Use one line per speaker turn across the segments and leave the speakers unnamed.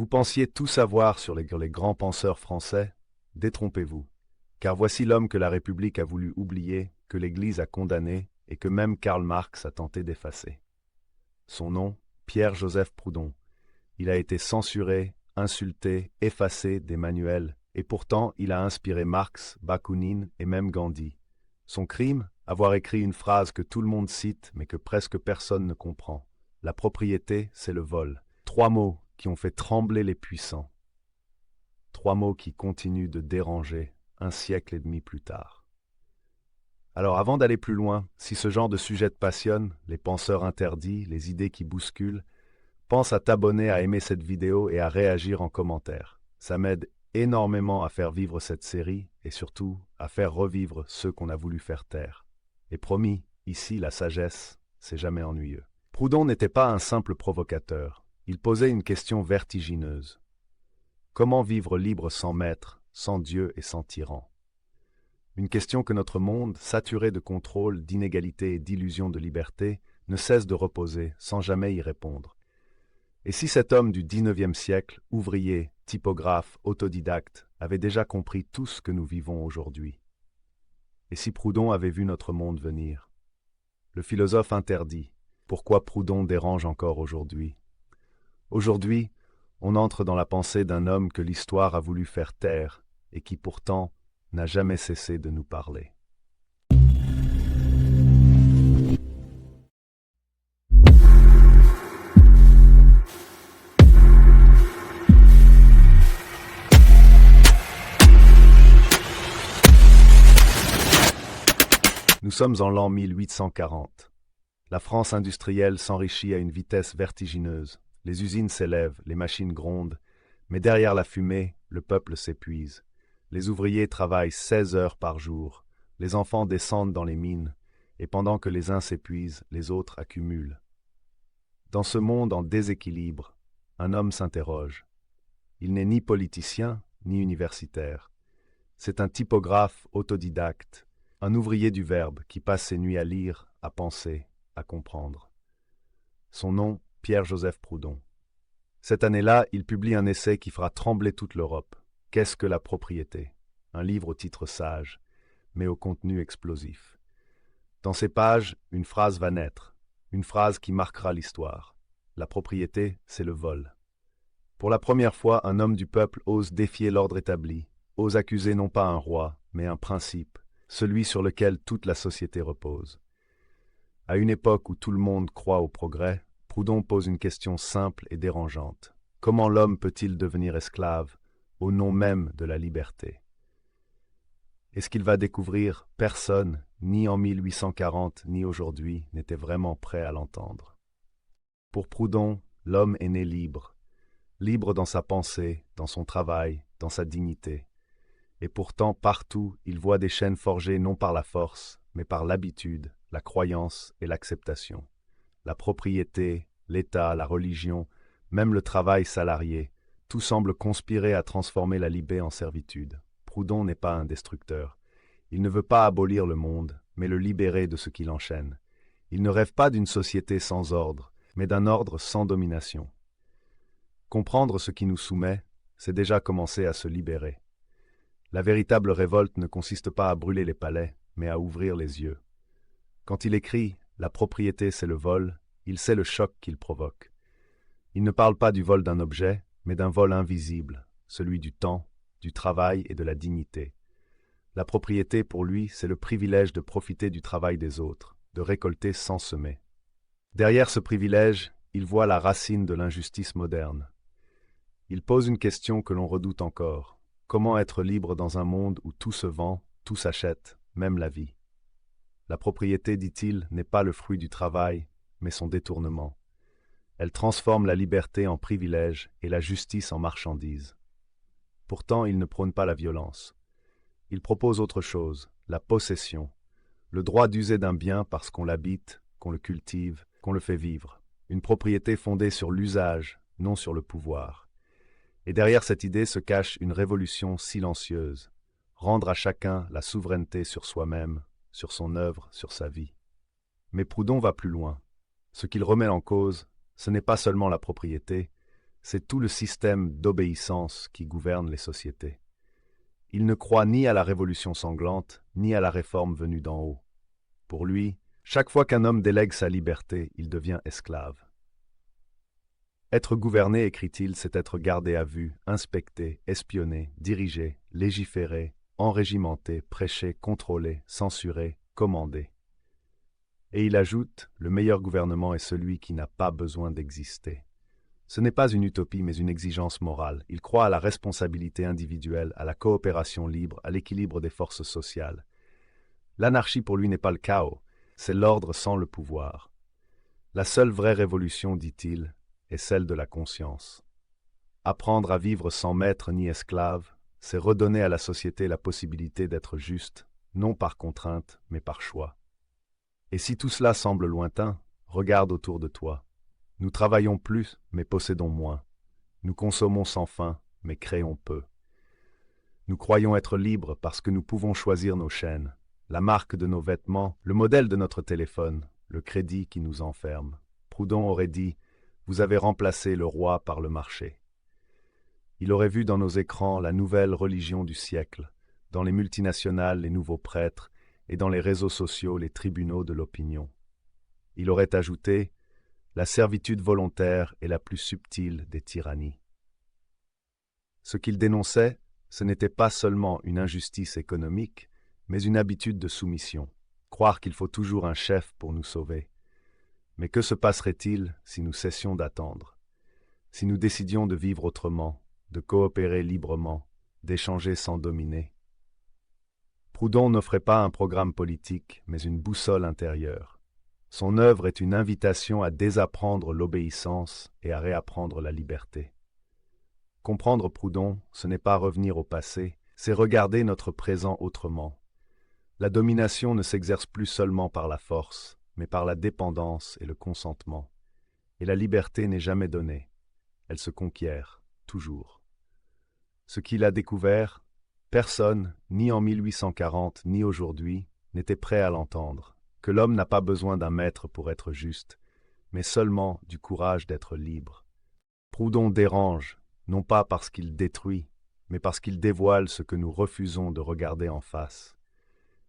Vous pensiez tout savoir sur les grands penseurs français? Détrompez-vous, car voici l'homme que la République a voulu oublier, que l'Église a condamné et que même Karl Marx a tenté d'effacer. Son nom, Pierre-Joseph Proudhon. Il a été censuré, insulté, effacé des manuels, et pourtant il a inspiré Marx, Bakounine et même Gandhi. Son crime? Avoir écrit une phrase que tout le monde cite mais que presque personne ne comprend. La propriété, c'est le vol. 3 mots qui ont fait trembler les puissants. 3 mots qui continuent de déranger un siècle et demi plus tard. Alors avant d'aller plus loin, si ce genre de sujet te passionne, les penseurs interdits, les idées qui bousculent, pense à t'abonner, à aimer cette vidéo et à réagir en commentaire. Ça m'aide énormément à faire vivre cette série et surtout à faire revivre ceux qu'on a voulu faire taire. Et promis, ici la sagesse, c'est jamais ennuyeux. Proudhon n'était pas un simple provocateur. Il posait une question vertigineuse. Comment vivre libre sans maître, sans Dieu et sans tyran? Une question que notre monde, saturé de contrôle, d'inégalité et d'illusions de liberté, ne cesse de reposer sans jamais y répondre. Et si cet homme du XIXe siècle, ouvrier, typographe, autodidacte, avait déjà compris tout ce que nous vivons aujourd'hui? Et si Proudhon avait vu notre monde venir? Le philosophe interdit. Pourquoi Proudhon dérange encore aujourd'hui? Aujourd'hui, on entre dans la pensée d'un homme que l'histoire a voulu faire taire et qui pourtant n'a jamais cessé de nous parler. Nous sommes en l'an 1840. La France industrielle s'enrichit à une vitesse vertigineuse. Les usines s'élèvent, les machines grondent, mais derrière la fumée, le peuple s'épuise. Les ouvriers travaillent 16 heures par jour, les enfants descendent dans les mines, et pendant que les uns s'épuisent, les autres accumulent. Dans ce monde en déséquilibre, un homme s'interroge. Il n'est ni politicien, ni universitaire. C'est un typographe autodidacte, un ouvrier du verbe qui passe ses nuits à lire, à penser, à comprendre. Son nom, Pierre-Joseph Proudhon. Cette année-là, il publie un essai qui fera trembler toute l'Europe. Qu'est-ce que la propriété? Un livre au titre sage, mais au contenu explosif. Dans ces pages, une phrase va naître, une phrase qui marquera l'histoire. La propriété, c'est le vol. Pour la première fois, un homme du peuple ose défier l'ordre établi, ose accuser non pas un roi, mais un principe, celui sur lequel toute la société repose. À une époque où tout le monde croit au progrès, Proudhon pose une question simple et dérangeante. Comment l'homme peut-il devenir esclave au nom même de la liberté? Et ce qu'il va découvrir, personne, ni en 1840 ni aujourd'hui, n'était vraiment prêt à l'entendre. Pour Proudhon, l'homme est né libre, libre dans sa pensée, dans son travail, dans sa dignité. Et pourtant, partout, il voit des chaînes forgées non par la force, mais par l'habitude, la croyance et l'acceptation. La propriété, l'État, la religion, même le travail salarié, tout semble conspirer à transformer la liberté en servitude. Proudhon n'est pas un destructeur. Il ne veut pas abolir le monde, mais le libérer de ce qui l'enchaîne. Il ne rêve pas d'une société sans ordre, mais d'un ordre sans domination. Comprendre ce qui nous soumet, c'est déjà commencer à se libérer. La véritable révolte ne consiste pas à brûler les palais, mais à ouvrir les yeux. Quand il écrit « La propriété, c'est le vol », il sait le choc qu'il provoque. Il ne parle pas du vol d'un objet, mais d'un vol invisible, celui du temps, du travail et de la dignité. La propriété, pour lui, c'est le privilège de profiter du travail des autres, de récolter sans semer. Derrière ce privilège, il voit la racine de l'injustice moderne. Il pose une question que l'on redoute encore. Comment être libre dans un monde où tout se vend, tout s'achète, même la vie? La propriété, dit-il, n'est pas le fruit du travail, mais son détournement. Elle transforme la liberté en privilège et la justice en marchandise. Pourtant, il ne prône pas la violence. Il propose autre chose, la possession, le droit d'user d'un bien parce qu'on l'habite, qu'on le cultive, qu'on le fait vivre. Une propriété fondée sur l'usage, non sur le pouvoir. Et derrière cette idée se cache une révolution silencieuse, rendre à chacun la souveraineté sur soi-même, sur son œuvre, sur sa vie. Mais Proudhon va plus loin. Ce qu'il remet en cause, ce n'est pas seulement la propriété, C'est tout le système d'obéissance qui gouverne les sociétés. Il ne croit ni à la révolution sanglante, ni à la réforme venue d'en haut. Pour lui, chaque fois qu'un homme délègue sa liberté, il devient esclave. Être gouverné, écrit-il, c'est être gardé à vue, inspecté, espionné, dirigé, légiféré, enrégimenté, prêché, contrôlé, censuré, commandé. Et il ajoute, le meilleur gouvernement est celui qui n'a pas besoin d'exister. Ce n'est pas une utopie, mais une exigence morale. Il croit à la responsabilité individuelle, à la coopération libre, à l'équilibre des forces sociales. L'anarchie pour lui n'est pas le chaos, c'est l'ordre sans le pouvoir. La seule vraie révolution, dit-il, est celle de la conscience. Apprendre à vivre sans maître ni esclave, c'est redonner à la société la possibilité d'être juste, non par contrainte, mais par choix. Et si tout cela semble lointain, regarde autour de toi. Nous travaillons plus, mais possédons moins. Nous consommons sans fin, mais créons peu. Nous croyons être libres parce que nous pouvons choisir nos chaînes, la marque de nos vêtements, le modèle de notre téléphone, le crédit qui nous enferme. Proudhon aurait dit « Vous avez remplacé le roi par le marché ». Il aurait vu dans nos écrans la nouvelle religion du siècle, dans les multinationales les nouveaux prêtres, et dans les réseaux sociaux les tribunaux de l'opinion. Il aurait ajouté « La servitude volontaire est la plus subtile des tyrannies ». Ce qu'il dénonçait, ce n'était pas seulement une injustice économique, mais une habitude de soumission, croire qu'il faut toujours un chef pour nous sauver. Mais que se passerait-il si nous cessions d'attendre, si nous décidions de vivre autrement, de coopérer librement, d'échanger sans dominer? Proudhon n'offrait pas un programme politique, mais une boussole intérieure. Son œuvre est une invitation à désapprendre l'obéissance et à réapprendre la liberté. Comprendre Proudhon, ce n'est pas revenir au passé, c'est regarder notre présent autrement. La domination ne s'exerce plus seulement par la force, mais par la dépendance et le consentement. Et la liberté n'est jamais donnée, elle se conquiert, toujours. Ce qu'il a découvert, personne, ni en 1840 ni aujourd'hui, n'était prêt à l'entendre, que l'homme n'a pas besoin d'un maître pour être juste, mais seulement du courage d'être libre. Proudhon dérange, non pas parce qu'il détruit, mais parce qu'il dévoile ce que nous refusons de regarder en face.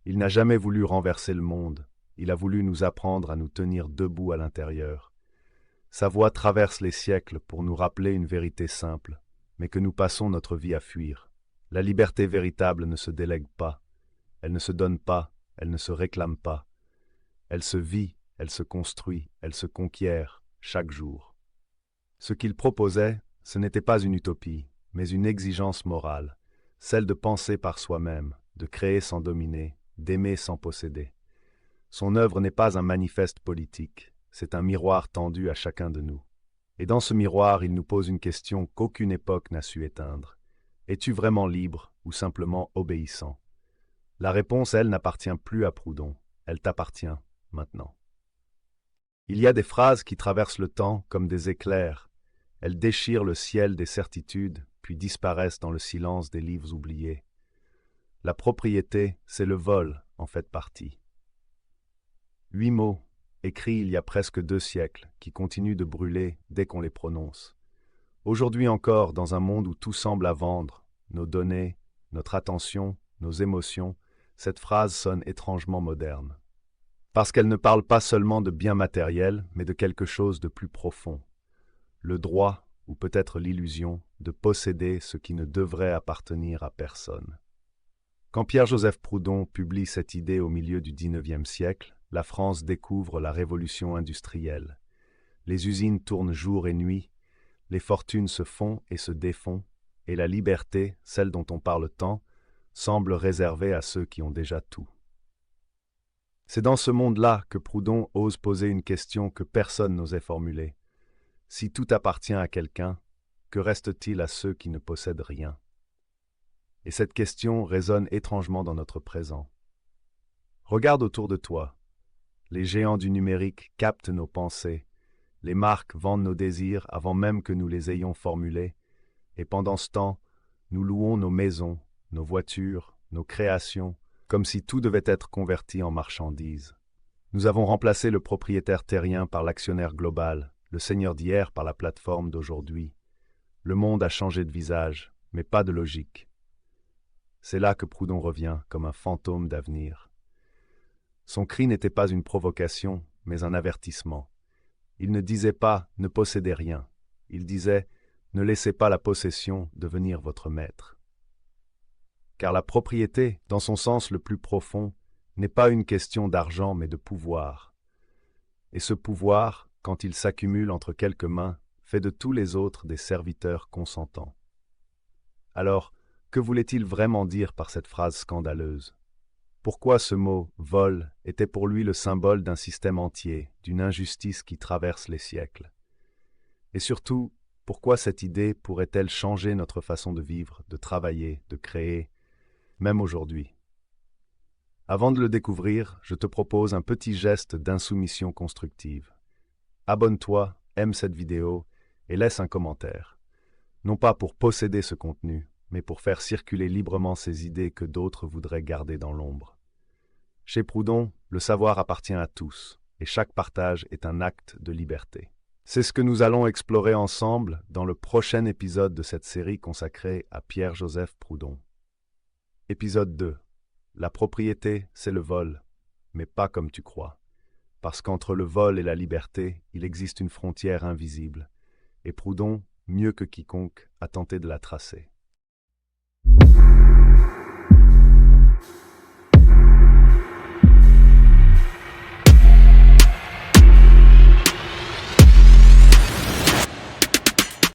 Il n'a jamais voulu renverser le monde, il a voulu nous apprendre à nous tenir debout à l'intérieur. Sa voix traverse les siècles pour nous rappeler une vérité simple, mais que nous passons notre vie à fuir. La liberté véritable ne se délègue pas, elle ne se donne pas, elle ne se réclame pas. Elle se vit, elle se construit, elle se conquiert, chaque jour. Ce qu'il proposait, ce n'était pas une utopie, mais une exigence morale, celle de penser par soi-même, de créer sans dominer, d'aimer sans posséder. Son œuvre n'est pas un manifeste politique, c'est un miroir tendu à chacun de nous. Et dans ce miroir, il nous pose une question qu'aucune époque n'a su éteindre. Es-tu vraiment libre ou simplement obéissant? La réponse, elle, n'appartient plus à Proudhon, elle t'appartient maintenant. Il y a des phrases qui traversent le temps comme des éclairs. Elles déchirent le ciel des certitudes, puis disparaissent dans le silence des livres oubliés. La propriété, c'est le vol, en fait partie. 8 mots, écrits il y a presque 2 siècles, qui continuent de brûler dès qu'on les prononce. Aujourd'hui encore, dans un monde où tout semble à vendre, nos données, notre attention, nos émotions, cette phrase sonne étrangement moderne. Parce qu'elle ne parle pas seulement de biens matériels, mais de quelque chose de plus profond. Le droit, ou peut-être l'illusion, de posséder ce qui ne devrait appartenir à personne. Quand Pierre-Joseph Proudhon publie cette idée au milieu du XIXe siècle, la France découvre la révolution industrielle. Les usines tournent jour et nuit, les fortunes se font et se défont, et la liberté, celle dont on parle tant, semble réservée à ceux qui ont déjà tout. C'est dans ce monde-là que Proudhon ose poser une question que personne n'osait formuler. Si tout appartient à quelqu'un, que reste-t-il à ceux qui ne possèdent rien? Et cette question résonne étrangement dans notre présent. Regarde autour de toi. Les géants du numérique captent nos pensées. Les marques vendent nos désirs avant même que nous les ayons formulés. Et pendant ce temps, nous louons nos maisons, nos voitures, nos créations, comme si tout devait être converti en marchandises. Nous avons remplacé le propriétaire terrien par l'actionnaire global, le seigneur d'hier par la plateforme d'aujourd'hui. Le monde a changé de visage, mais pas de logique. C'est là que Proudhon revient comme un fantôme d'avenir. Son cri n'était pas une provocation, mais un avertissement. Il ne disait pas « ne possédez rien ». Il disait « ne laissez pas la possession devenir votre maître ». Car la propriété, dans son sens le plus profond, n'est pas une question d'argent mais de pouvoir. Et ce pouvoir, quand il s'accumule entre quelques mains, fait de tous les autres des serviteurs consentants. Alors, que voulait-il vraiment dire par cette phrase scandaleuse? Pourquoi ce mot « vol » était pour lui le symbole d'un système entier, d'une injustice qui traverse les siècles? Et surtout, pourquoi cette idée pourrait-elle changer notre façon de vivre, de travailler, de créer, même aujourd'hui? Avant de le découvrir, je te propose un petit geste d'insoumission constructive. Abonne-toi, aime cette vidéo et laisse un commentaire. Non pas pour posséder ce contenu, mais pour faire circuler librement ces idées que d'autres voudraient garder dans l'ombre. Chez Proudhon, le savoir appartient à tous, et chaque partage est un acte de liberté. C'est ce que nous allons explorer ensemble dans le prochain épisode de cette série consacrée à Pierre-Joseph Proudhon. Épisode 2. La propriété, c'est le vol, mais pas comme tu crois. Parce qu'entre le vol et la liberté, il existe une frontière invisible, et Proudhon, mieux que quiconque, a tenté de la tracer.